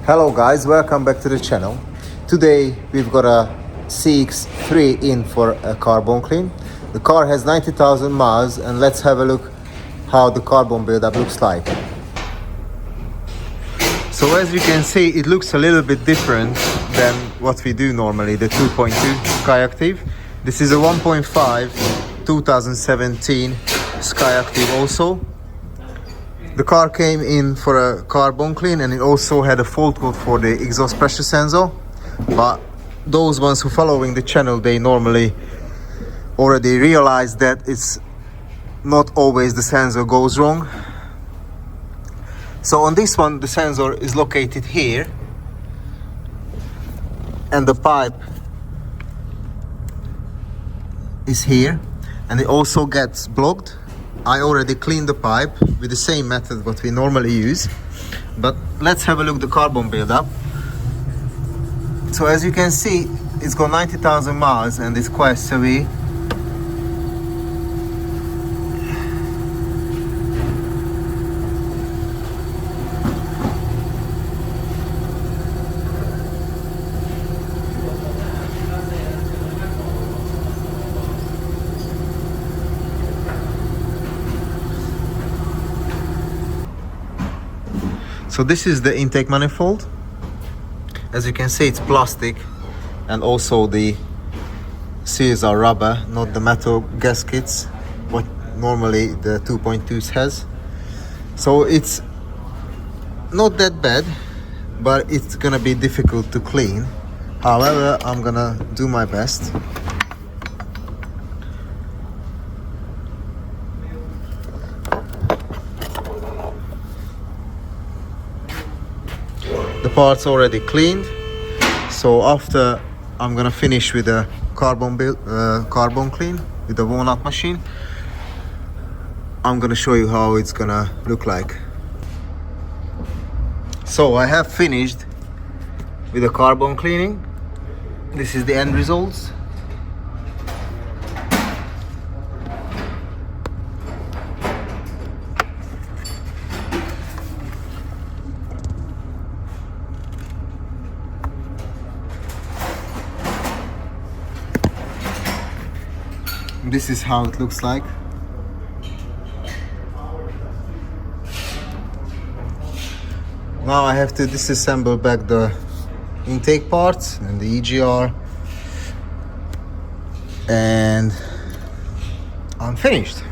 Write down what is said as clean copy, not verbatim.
Hello guys, welcome back to the channel. Today we've got a CX3 in for a carbon clean. The car has 90,000 miles and let's have a look how the carbon buildup looks like. So as you can see, it looks a little bit different than what we do normally, the 2.2 Skyactiv. This is a 1.5 2017 Skyactiv also. The car came in for a carbon clean and it also had a fault code for the exhaust pressure sensor. But those ones who following the channel, they normally already realize that it's not always the sensor goes wrong. So on this one, the sensor is located here and the pipe is here and it also gets blocked. I already cleaned the pipe with the same method what we normally use, but let's have a look at the carbon buildup. So as you can see, it's got 90,000 miles and it's quite severe. So this is the intake manifold. As you can see, it's plastic and also the seals are rubber, not the metal gaskets what normally the 2.2s has. So it's not that bad, but it's gonna be difficult to clean. However, I'm gonna do my best. The part's already cleaned, so after I'm gonna finish with a carbon clean with the Walnut machine. I'm gonna show you how it's gonna look like. So I have finished with the carbon cleaning. This is the end results. This is how it looks like. Now I have to disassemble back the intake parts and the EGR, and I'm finished.